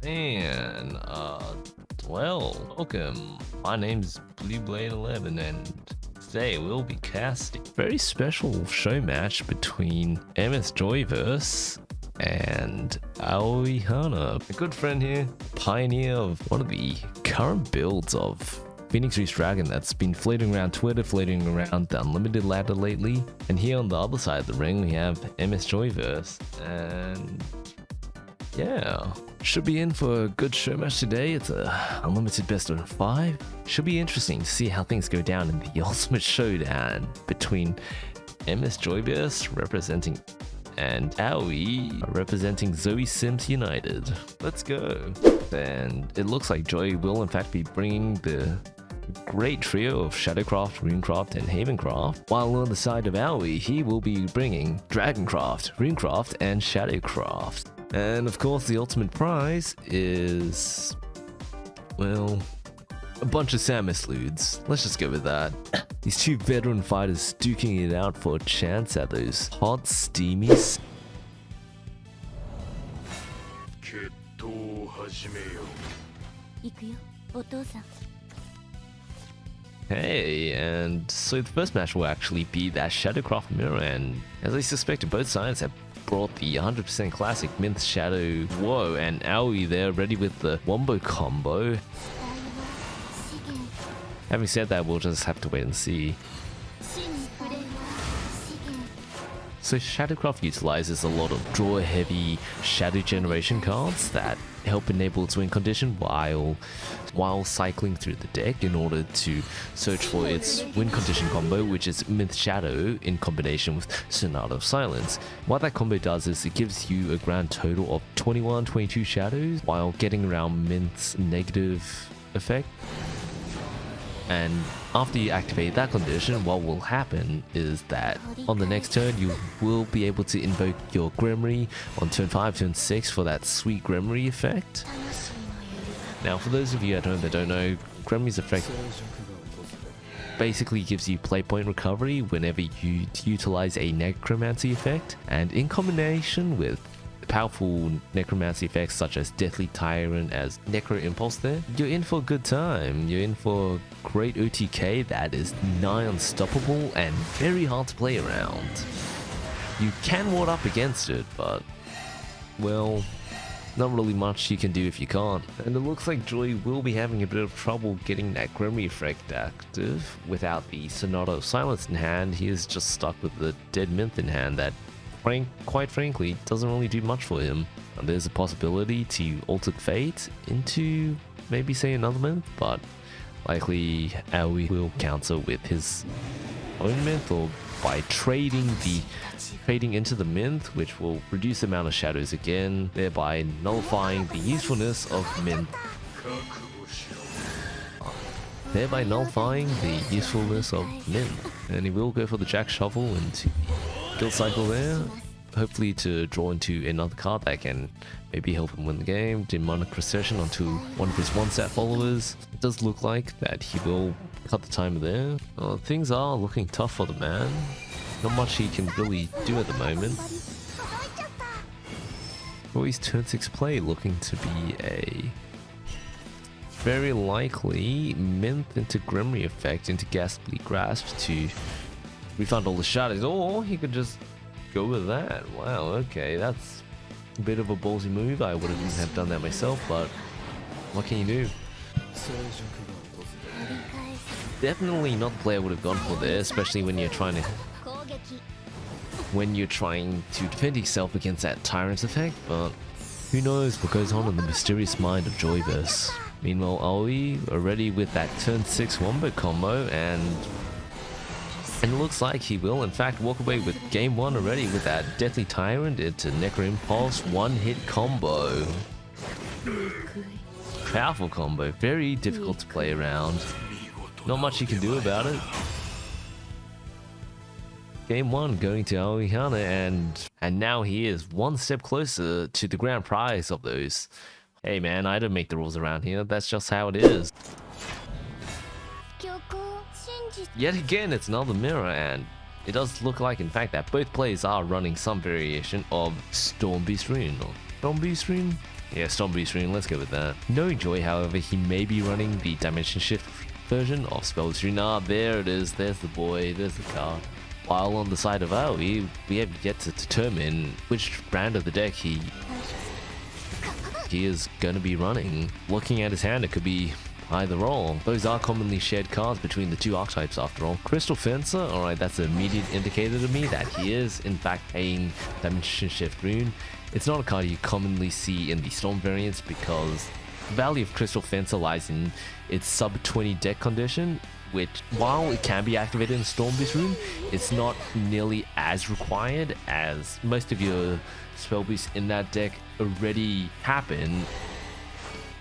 And well, welcome. My name's BlueBlade11, and today we'll be casting a very special show match between MS Joyverse and Aoihana, a good friend here, pioneer of one of the current builds of Phoenix Roost Dragon that's been floating around Twitter, floating around the Unlimited ladder lately. And here on the other side of the ring, we have MS Joyverse, and yeah, should be in for a good show match today. It's a unlimited best of 5. Should be interesting to see how things go down in the ultimate showdown between MS Joyverse representing and Aoi representing Zoe Sims United. Let's go. And it looks like Joy will in fact be bringing the great trio of Shadowcraft, Runecraft, and Havencraft, while on the side of Aoi, he will be bringing Dragoncraft, Runecraft, and Shadowcraft. And of course, the ultimate prize is, well, a bunch of Samus Ludes. Let's just go with that. These two veteran fighters duking it out for a chance at those hot, steamy. Hey, and so the first match will actually be that Shadowcraft mirror, and as I suspected, both sides have brought the 100% classic Minthe Shadow. Whoa, and Aoi there ready with the wombo combo. Having said that, we'll just have to wait and see. So Shadowcraft utilizes a lot of draw-heavy shadow generation cards that help enable its win condition while cycling through the deck in order to search for its win condition combo, which is Minthe Shadow in combination with Sonata of Silence. What that combo does is it gives you a grand total of 22 shadows while getting around Minthe's negative effect. And after you activate that condition, what will happen is that on the next turn, you will be able to invoke your Grimoire on turn 5, turn 6 for that sweet Grimoire effect. Now, for those of you at home that don't know, Grimoire's effect basically gives you play point recovery whenever you utilize a necromancy effect, and in combination with powerful necromancy effects such as Deathly Tyrant as Necro Impulse there, you're in for a good time. You're in for a great OTK that is nigh unstoppable and very hard to play around. You can ward up against it, but, well, not really much you can do if you can't. And it looks like Joy will be having a bit of trouble getting that Grimoire effect active without the Sonata of Silence in hand. He is just stuck with the dead Minthe in hand that quite frankly doesn't really do much for him. And there's a possibility to alter fate into maybe say another Minthe, but likely Aoi will counter with his own Minthe or by trading into the Minthe, which will reduce the amount of shadows again, thereby nullifying the usefulness of Minthe. And he will go for the Jack Shovel into guild cycle there, hopefully to draw into another card that can maybe help him win the game. Demonic Recession onto one of his one-set followers. It does look like that he will cut the timer there. Things are looking tough for the man. Not much he can really do at the moment. For his turn 6 play looking to be a very likely Minthe into Grimoire effect into Ghastly Grasp to refund all the shadows, or he could just go with that. Wow, okay, that's a bit of a ballsy move. I wouldn't even have done that myself, but what can you do? Definitely not the play I would have gone for there, especially when you're trying to defend yourself against that Tyrant's effect, but who knows what goes on in the mysterious mind of Joyverse. Meanwhile, Aoi already with that turn 6 wombo combo, and it looks like he will in fact walk away with game 1 already with that Deathly Tyrant into Necro Impulse one-hit combo. Powerful combo, very difficult to play around. Not much you can do about it. Game 1 going to Aoihana, and now he is one step closer to the grand prize of those. Hey man, I don't make the rules around here, that's just how it is. Yet again, it's another mirror, and it does look like in fact that both players are running some variation of Stormbeast Rune. Stormbeast Rune? Yeah, Storm Boost Rune, let's go with that. Knowing Joy, however, he may be running the Dimension Shift version of Spell Boost Rune. Ah, there it is. There's the boy. There's the card. While on the side of Aoi, we have yet to determine which brand of the deck he is going to be running. Looking at his hand, it could be either or. Those are commonly shared cards between the two archetypes after all. Crystal Fencer, alright, that's an immediate indicator to me that he is in fact paying Dimension Shift Rune. It's not a card you commonly see in the Storm variants because the value of Crystal Fencer lies in its sub 20 deck condition, which while it can be activated in Storm Boost Rune, it's not nearly as required as most of your spell boosts in that deck already happen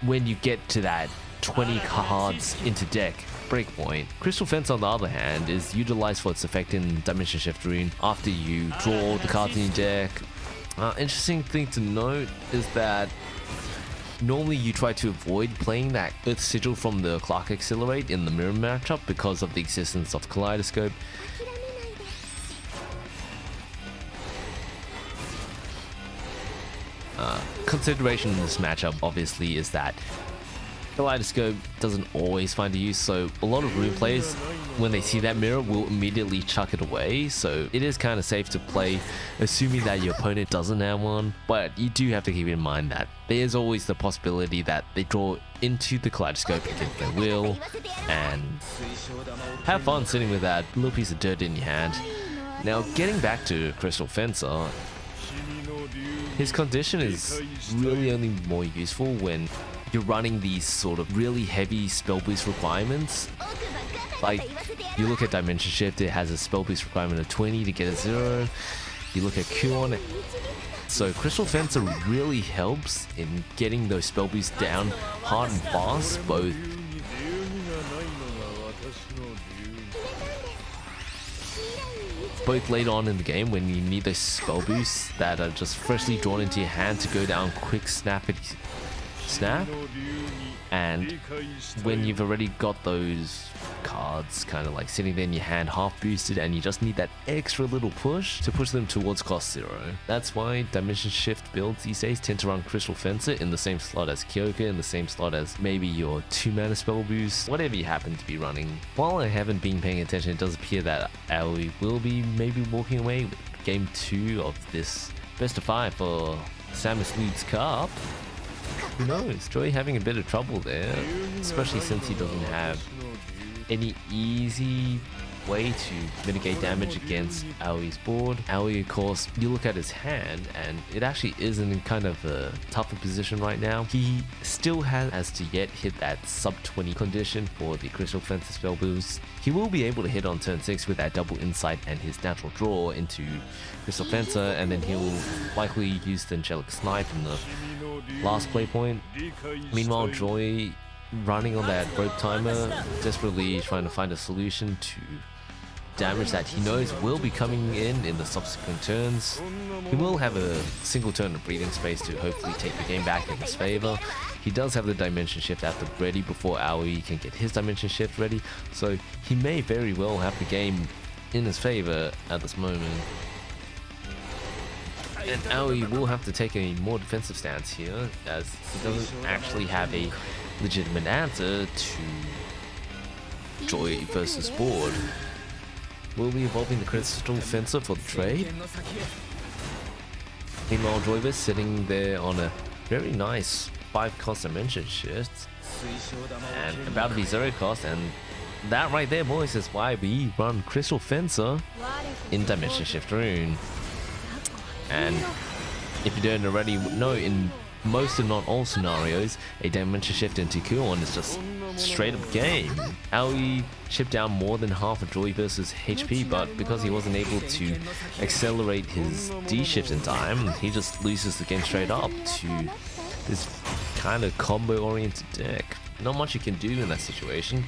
when you get to that 20 cards into deck breakpoint. Crystal Fence, on the other hand, is utilized for its effect in Dimension Shift Rune after you draw the cards in your deck. Interesting thing to note is that normally you try to avoid playing that Earth Sigil from the Clark Accelerate in the mirror matchup because of the existence of Kaleidoscope. Consideration in this matchup obviously is that Kaleidoscope doesn't always find a use, so a lot of Rune players, when they see that mirror, will immediately chuck it away. So it is kind of safe to play assuming that your opponent doesn't have one, but you do have to keep in mind that there's always the possibility that they draw into the Kaleidoscope against their will, and have fun sitting with that little piece of dirt in your hand. Now, getting back to Crystal Fencer, his condition is really only more useful when you're running these sort of really heavy spell boost requirements. Like, you look at Dimension Shift, it has a spell boost requirement of 20 to get a 0. You look at Kuon, so Crystal Fencer really helps in getting those spell boosts down hard and fast, both late on in the game when you need those spell boosts that are just freshly drawn into your hand to go down quick snappity snap, and when you've already got those cards kind of like sitting there in your hand half boosted and you just need that extra little push to push them towards cost 0. That's why Dimension Shift builds these days tend to run Crystal Fencer in the same slot as Kyoka, in the same slot as maybe your 2-mana spell boost, whatever you happen to be running. While I haven't been paying attention, it does appear that Aoi will be maybe walking away with game 2 of this best of 5 for Samus Leeds Cup. Who knows? Joy having a bit of trouble there, especially since he doesn't have any easy way to mitigate damage against Aoi's board. Aoi, of course, you look at his hand and it actually is in kind of a tougher position right now. He still has to yet hit that sub 20 condition for the Crystal Fencer spell boost. He will be able to hit on turn 6 with that double insight and his natural draw into Crystal Fencer, and then he'll likely use the Angelic Snipe in the last play point. Meanwhile, Joy running on that rope timer, desperately trying to find a solution to damage that he knows will be coming in the subsequent turns. He will have a single turn of breathing space to hopefully take the game back in his favor. He does have the Dimension Shift at the ready before Aoi can get his Dimension Shift ready, so he may very well have the game in his favor at this moment. And Aoi will have to take a more defensive stance here, as he doesn't actually have a legitimate answer to Joyverse's board. Will be evolving the Crystal Fencer for the trade. Meanwhile, Joyverse sitting there on a very nice 5-cost Dimension Shift, and about to be 0 cost, and that right there, boys, is why we run Crystal Fencer in Dimension Shift Rune. And if you don't already know, in most if not all scenarios, a Dimension Shift into Kuon is just straight up game. Aoi chipped down more than half of Joyverse's HP, but because he wasn't able to accelerate his DShift in time, he just loses the game straight up to this kind of combo oriented deck. Not much you can do in that situation.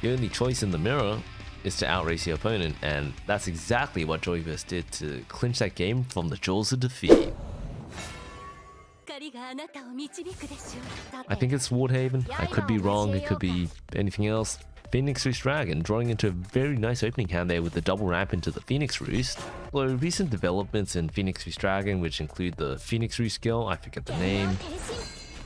The only choice in the mirror is to outrace your opponent, and that's exactly what Joyverse did to clinch that game from the jaws of defeat. I think it's Wardhaven. I could be wrong, it could be anything else. Phoenix Roost Dragon, drawing into a very nice opening hand there with the double ramp into the Phoenix Roost. Although recent developments in Phoenix Roost Dragon, which include the Phoenix Roost skill, I forget the name,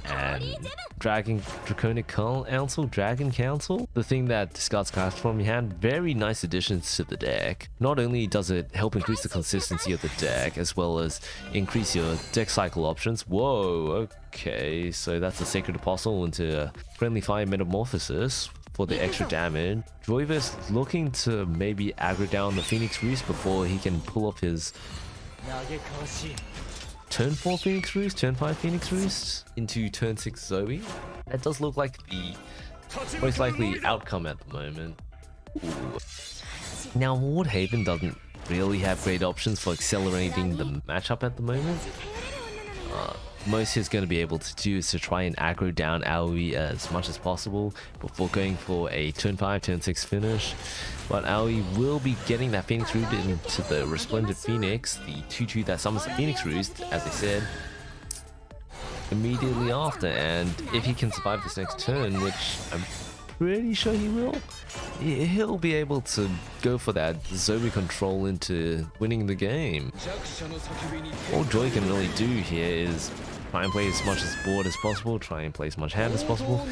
and Draconic Dragon Council, the thing that discards cards from your hand. Very nice additions to the deck. Not only does it help increase the consistency of the deck, as well as increase your deck cycle options. Whoa, okay, so that's a Sacred Apostle into a Friendly Fire Metamorphosis for the extra damage. Joyverse looking to maybe aggro down the Phoenix Roost before he can pull off his turn 4 Phoenix Roost, turn 5 Phoenix Roost into turn 6 Zoe. That does look like the most likely outcome at the moment. Ooh. Now Wardhaven doesn't really have great options for accelerating the matchup at the moment. Most he's going to be able to do is to try and aggro down Aoi as much as possible before going for a turn 5, turn 6 finish. But Aoi will be getting that Phoenix Roost into the Resplendent Phoenix, the 2/2 that summons the Phoenix Roost, as I said, immediately after. And if he can survive this next turn, which I'm pretty sure he will, he'll be able to go for that Zoe control into winning the game. All Joy can really do here is try and play as much as board as possible, try and play as much hand as possible.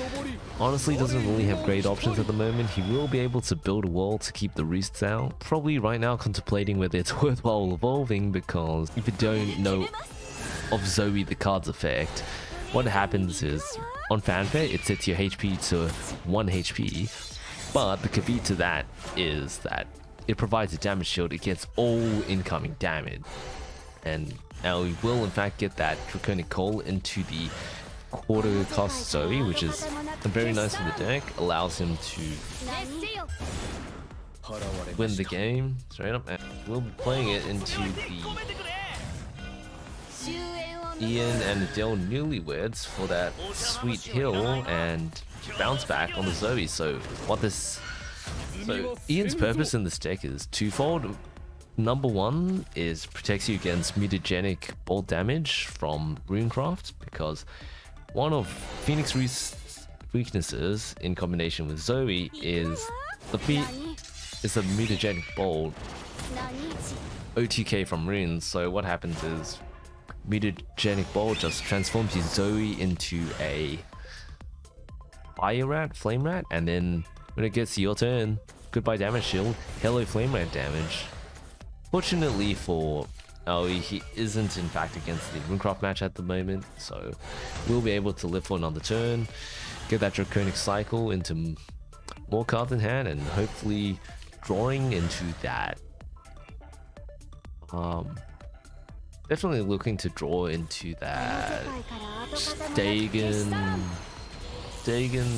Honestly, doesn't really have great options at the moment. He will be able to build a wall to keep the Roosts out. Probably right now contemplating whether it's worthwhile evolving, because if you don't know of Zoe the card's effect, what happens is on fanfare it sets your HP to 1 HP, but the caveat to that is that it provides a damage shield against all incoming damage. And now we will in fact get that Draconic Coal into the quarter cost Zoe, which is very nice for the deck. Allows him to win the game straight up, and we'll be playing it into the Ian and Adele Newlyweds for that sweet heal and bounce back on the Zoe. So Ian's purpose in this deck is twofold. Number one is protects you against mutagenic bolt damage from Runecraft, because one of Phoenix Roost's weaknesses in combination with Zoe is a mutagenic bolt OTK from runes. So what happens is mutagenic bolt just transforms your Zoe into a fire rat, flame rat, and then when it gets to your turn, goodbye damage shield, hello flame rat damage. Fortunately for Aoi, he isn't in fact against the Runecraft match at the moment, so we'll be able to live for another turn, get that Draconic Cycle into more cards in hand, and hopefully drawing into that. Definitely looking to draw into that Dagon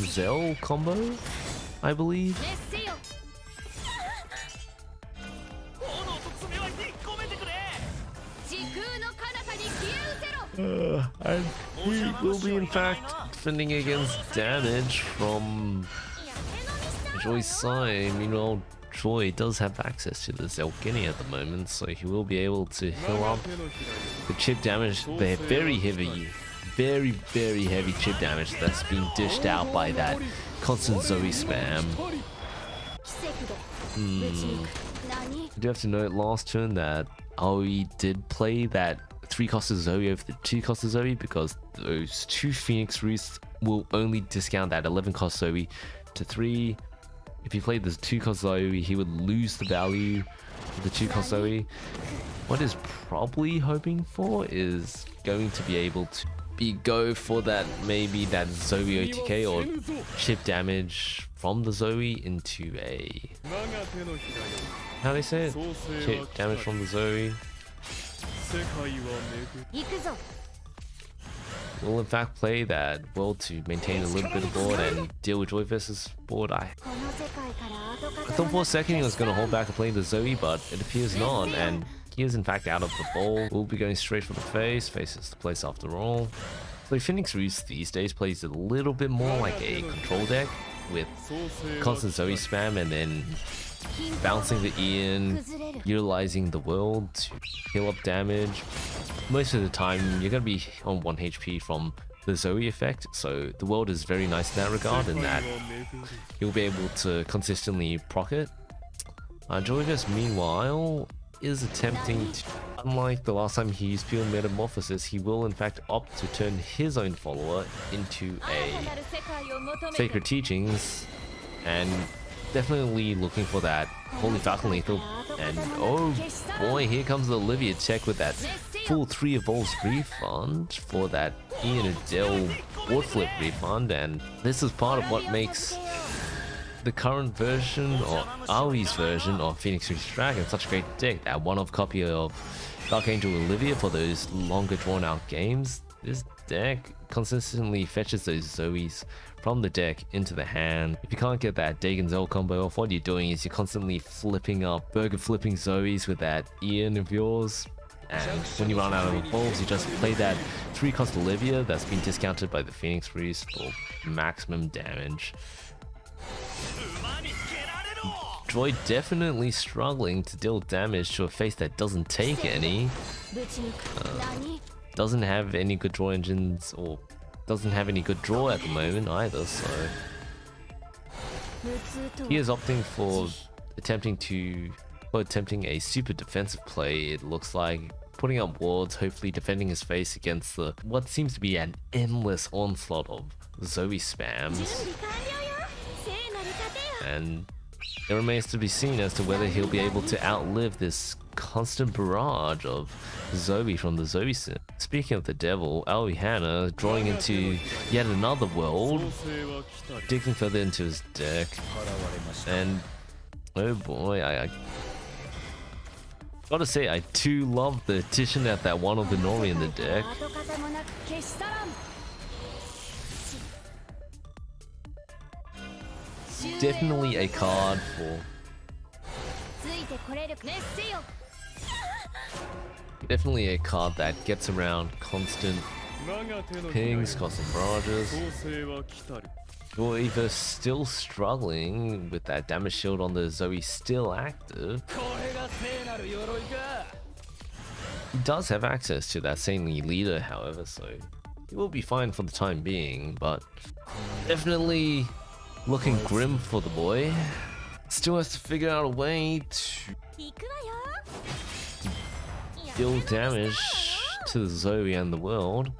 Zell combo, I believe. And he will be in fact defending against damage from Joy's side. Meanwhile, Joy does have access to the Zelkini at the moment, so he will be able to heal up the chip damage. They're very heavy chip damage that's being dished out by that constant Zoe spam. I do have to note last turn that Aoi did play that 3-cost Zoe over the 2-cost Zoe, because those 2 Phoenix Roosts will only discount that 11-cost Zoe to 3. If he played this 2-cost Zoe, he would lose the value of the 2-cost Zoe. What he's probably hoping for is going to be able to go for that, maybe that Zoe OTK or chip damage from the Zoe into a, how do they say it? Chip damage from the Zoe. We'll in fact play that world to maintain a little bit of board and deal with Joyverse's board. I thought for a second he was going to hold back and play the Zoe, but it appears not, and he is in fact out of the bowl. We'll be going straight for the face. Face is the place after all. So Phoenix Roost these days plays a little bit more like a control deck with constant Zoe spam and then bouncing the Ian, utilizing the world to heal up damage. Most of the time you're going to be on 1 HP from the Zoe effect, so the world is very nice in that regard, in that you'll be able to consistently proc it. Joyverse meanwhile is attempting to, unlike the last time he used Pure Metamorphosis, he will in fact opt to turn his own follower into a Sacred Teachings, and definitely looking for that Holy Falcon Lethal. And oh boy, here comes the Olivia check with that full 3 evolves refund for that Ian Adele board flip refund, and this is part of what makes the current version, or Aoi's version of Phoenix Reach Dragon, such a great deck. That one-off copy of Dark Angel Olivia for those longer drawn-out games. This deck consistently fetches those Zoes from the deck into the hand. If you can't get that Dagon Zell combo off, what you're doing is you're constantly flipping up, burger flipping Zoes with that Ian of yours. And when you run out of evolves, you just play that 3-cost Olivia that's been discounted by the Phoenix Roost for maximum damage. Droid definitely struggling to deal damage to a face that doesn't take any. Doesn't have any good draw engines, or doesn't have any good draw at the moment either, so he is opting for attempting a super defensive play. It looks like putting up wards, hopefully defending his face against the what seems to be an endless onslaught of Zoe spams. And it remains to be seen as to whether he'll be able to outlive this constant barrage of Zoe from the Zoe sim. Speaking of the devil, Aoihana drawing into yet another world, digging further into his deck, and oh boy, I gotta say, I too love the Tishin at that one of the Nori in the deck. Definitely a card for... Definitely a card that gets around constant pings, constant barrages. Joyverse still struggling with that damage shield on the Zoe still active. He does have access to that saintly leader, however, so he will be fine for the time being, but definitely looking grim for the boy. Still has to figure out a way to deal damage to the Zoe and the world.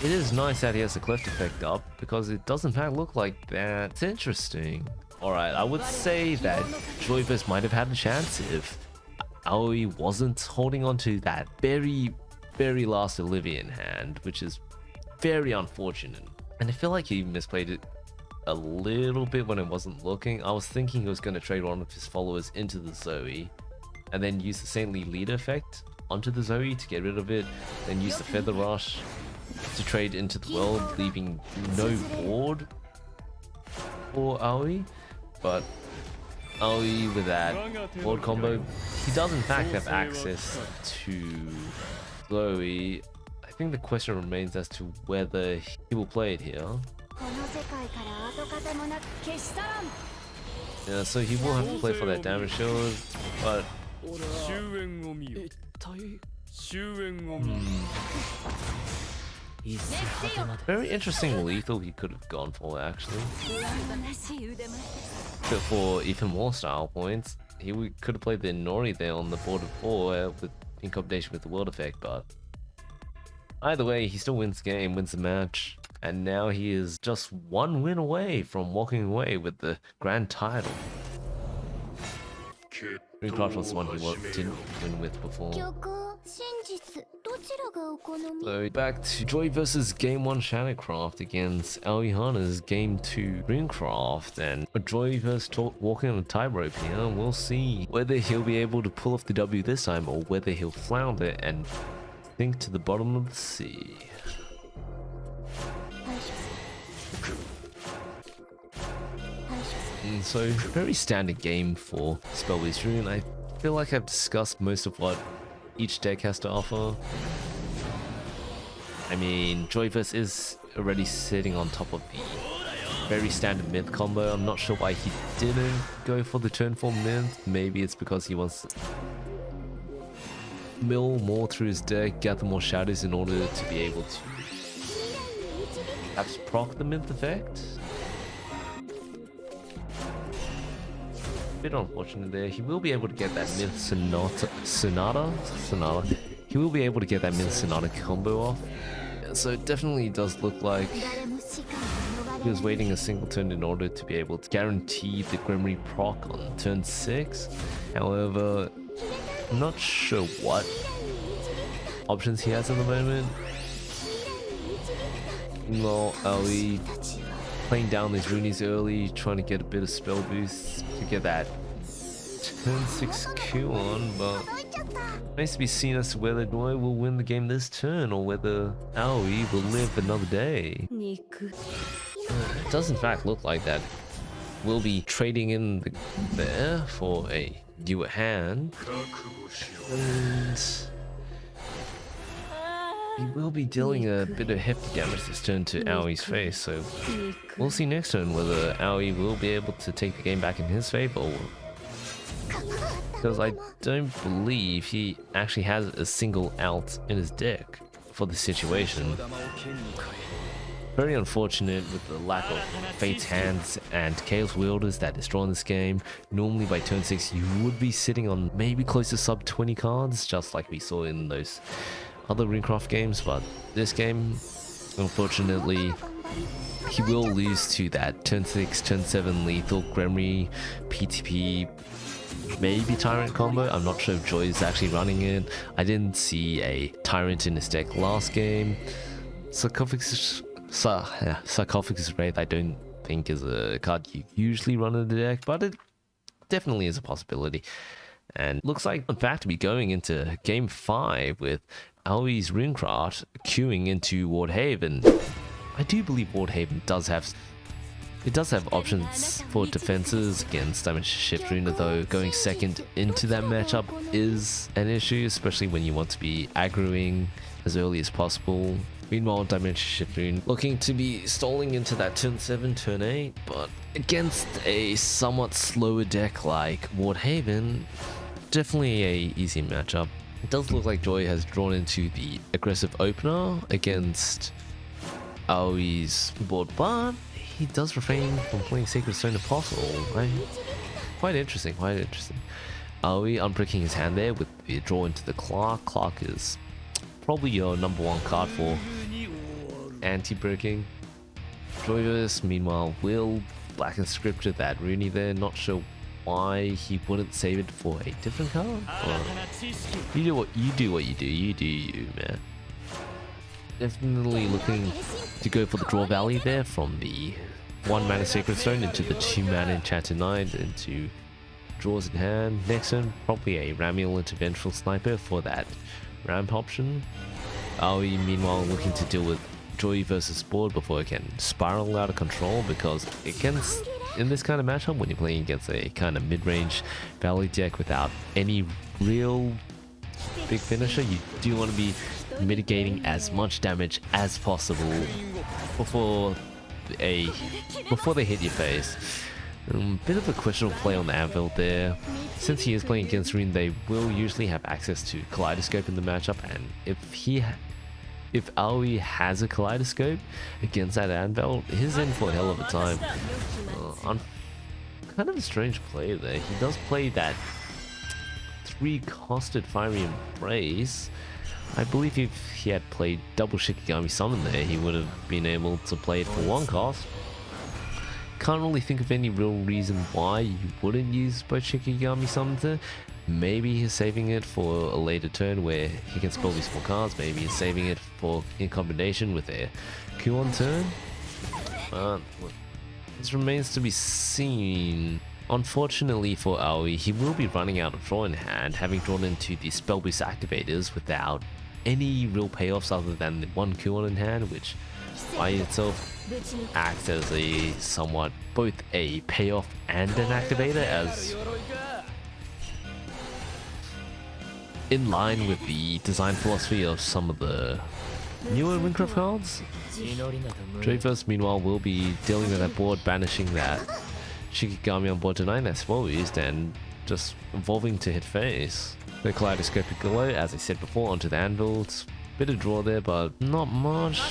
It is nice that he has the cleft effect up, because it does in fact look like that. It's interesting. Alright, I would say that Joyverse might have had a chance if Aoi wasn't holding on to that very last Olivia in hand, which is very unfortunate. And I feel like he misplayed it a little bit when I wasn't looking. I was thinking he was going to trade one of his followers into the Zoe, and then use the Saintly Leader effect onto the Zoe to get rid of it, then use the Feather Rush to trade into the world, leaving no board for Aoi. But Aoi with that board combo, he does in fact have access to Zoe. I think the question remains as to whether he will play it here. Yeah, so he will have to play for that damage shield, but very interesting lethal he could have gone for, actually. But for even more style points, he could have played the Nori there on the board of 4 in combination with the world effect, but either way, he still wins the game, wins the match, and now he is just one win away from walking away with the grand title. Runecraft was the one he didn't win with before. So back to Joyverse's Game 1 Shadowcraft against Aoihana's Game 2 Runecraft, and Joyverse walking on a tightrope here. We'll see whether he'll be able to pull off the W this time, or whether he'll flounder and sink to the bottom of the sea. And so, very standard game for Spellbeast Rune. I feel like I've discussed most of what each deck has to offer. I mean, Joyverse is already sitting on top of the very standard Myth combo. I'm not sure why he didn't go for the turn 4 Myth. Maybe it's because he wants to mill more through his deck, gather more shadows in order to be able to perhaps proc the Myth effect. Bit unfortunate there. He will be able to get that mid Sonata. He will be able to get that mid Sonata combo off. So it definitely does look like he was waiting a single turn in order to be able to guarantee the Grimoire proc on turn 6. However, I'm not sure what options he has at the moment. Meanwhile, Aoi playing down these Runes early, trying to get a bit of spell boost to get that turn 6 Q on, but remains to be seen as to whether Joy will win the game this turn or whether Aoi will live another day. It does in fact look like that. We'll be trading in there for a newer hand, and he will be dealing a bit of hefty damage this turn to Aoi's face, so we'll see next turn whether Aoi will be able to take the game back in his favor, because I don't believe he actually has a single alt in his deck for the situation. Very unfortunate with the lack of Fate's Hands and Chaos Wielders that is drawn this game. Normally by turn 6 you would be sitting on maybe close to sub 20 cards, just like we saw in those other Runecraft games, but this game, unfortunately, he will lose to that turn 6, turn 7 lethal Grimoire, PTP, maybe Tyrant combo. I'm not sure if Joy is actually running it. I didn't see a Tyrant in his deck last game. Sarcophagus Wraith I don't think is a card you usually run in the deck, but it definitely is a possibility. And looks like, in fact, to be going into game 5 with Aoi's Runecraft queuing into Wardhaven. I do believe Wardhaven does have options for defenses against DShift Rune, though going second into that matchup is an issue, especially when you want to be aggroing as early as possible. Meanwhile, DShift Rune looking to be stalling into that turn 7, turn 8, but against a somewhat slower deck like Wardhaven, definitely a easy matchup. It does look like Joy has drawn into the aggressive opener against Aoi's board, but he does refrain from playing Sacred Stone Apostle, right? Quite interesting, quite interesting. Aoi unbricking his hand there with the draw into the Clark. Clark is probably your number 1 card for anti-bricking. Joyverse, meanwhile, will blacken scripture that Rune there. Not sure why he wouldn't save it for a different card. You do what you do, you, man. Definitely looking to go for the draw value there from the 1 mana Sacred Stone into the 2 mana Enchanted Knight into draws in hand. Next turn, probably a Ramiel Interventional Sniper for that ramp option. Aoi meanwhile looking to deal with Joy versus board before it can spiral out of control, because it can, in this kind of matchup, when you're playing against a kind of mid-range value deck without any real big finisher, you do want to be mitigating as much damage as possible before they hit your face. Bit of a questionable play on the Anvil there. Since he is playing against Rune, they will usually have access to Kaleidoscope in the matchup, and if Aoi has a Kaleidoscope against that Anvil, he's in for a hell of a time. Kind of a strange play there. He does play that 3-costed Fiery Embrace. I believe if he had played double Shikigami Summon there, he would have been able to play it for 1 cost. Can't really think of any real reason why you wouldn't use both Shikigami Summons there. Maybe he's saving it for a later turn where he can spell these 4 cards. Maybe he's saving it for in combination with a Q-on turn. This remains to be seen. Unfortunately for Aoi, he will be running out of draw in hand, having drawn into the spell boost activators without any real payoffs other than the 1 Q-on in hand, which by itself acts as a somewhat both a payoff and an activator, as in line with the design philosophy of some of the newer Runecraft cards. Joyverse meanwhile will be dealing with that board, banishing that Shikigami on board tonight that's well used and just evolving to hit face. The Kaleidoscopic Glow, as I said before, onto the Anvil. It's a bit of draw there, but not much.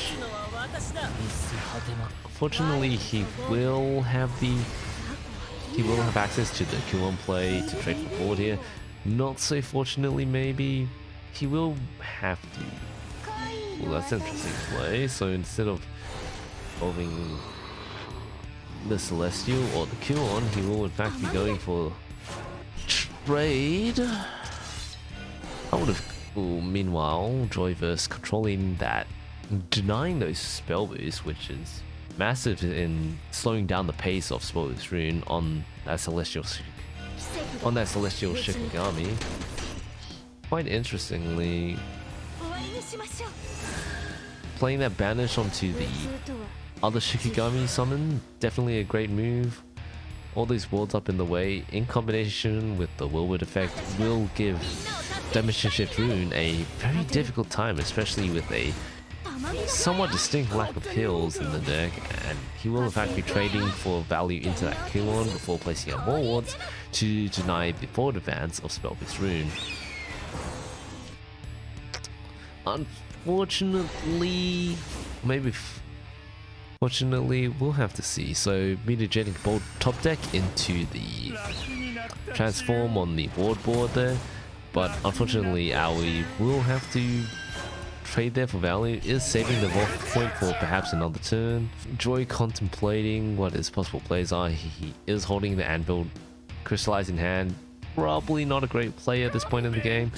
Fortunately, he will have the he will have access to the Q1 play to trade for forward here. Not so fortunately, maybe. He will have to. Well, that's an interesting play. So instead of involving the Celestial or the Q1, he will in fact be going for trade. I would have. Meanwhile, Joyverse controlling that, denying those spell boosts, which is massive in slowing down the pace of Spell Boost Rune on that Celestial Shikigami. Quite interestingly, playing that banish onto the other Shikigami summon, definitely a great move. All these wards up in the way, in combination with the Whirlwind effect, will give Dimension Shift Rune a very difficult time, especially with a somewhat distinct lack of heals in the deck, and he will in fact be trading for value into that Q1 before placing out more wards to deny the forward advance of Spell Boost Rune. Unfortunately, fortunately, we'll have to see. So, Mutagenic Bolt top deck into the transform on the ward board there. But unfortunately, Aoi will have to trade there for value. Is saving the Wolf point for perhaps another turn. Joy contemplating what his possible plays are. He is holding the Anvil crystallized in hand. Probably not a great play at this point in the game.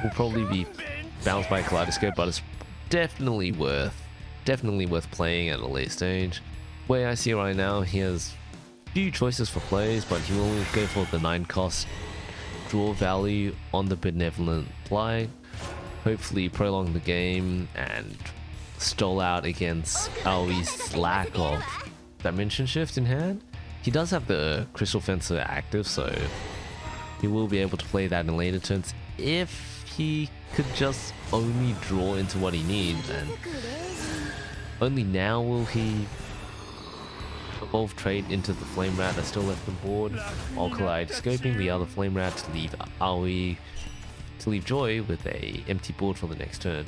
Will probably be bounced by a Kaleidoscope, but it's definitely worth playing at a late stage. The way I see it right now, he has few choices for plays, but he will go for the 9 cost draw value on the Benevolent Fly, hopefully prolong the game and stall out against Aoi's lack of Dimension Shift in hand. He does have the Crystal Fencer active, so he will be able to play that in later turns if he could just only draw into what he needs, and only now will he evolve trade into the Flame Rat that's still left on board, while Kaleidoscoping the other Flame Rat to leave Aoi, to leave Joy with a empty board for the next turn.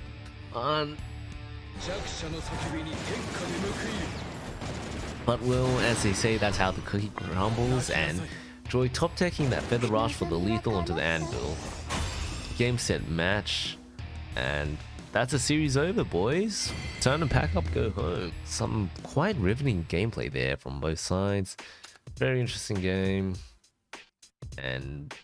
But well, as they say, that's how the cookie crumbles, and Joy top decking that Feather Rush for the lethal onto the Anvil. Game, set, match, and that's a series over, boys. Time to pack up, go home. Some quite riveting gameplay there from both sides. Very interesting game. And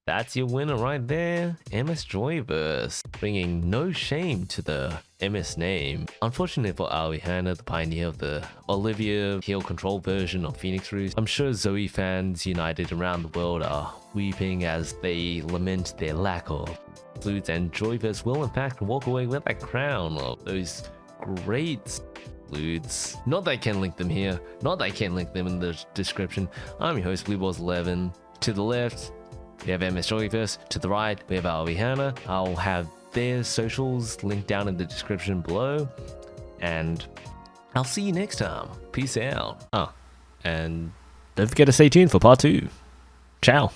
that's your winner right there, MS Joyverse, bringing no shame to the MS name. Unfortunately for Aoihana, the pioneer of the Olivia heal control version of Phoenix Roost, I'm sure Zoe fans united around the world are weeping as they lament their lack of flutes, and Joyverse will in fact walk away with that crown of those great flutes. Not that I can link them here, not that I can link them in the description. I'm your host, BlueBalls11. To the left, we have MS Joyverse. To the right, we have Aoihana. I'll have their socials linked down in the description below. And I'll see you next time. Peace out. And don't forget to stay tuned for part 2. Ciao.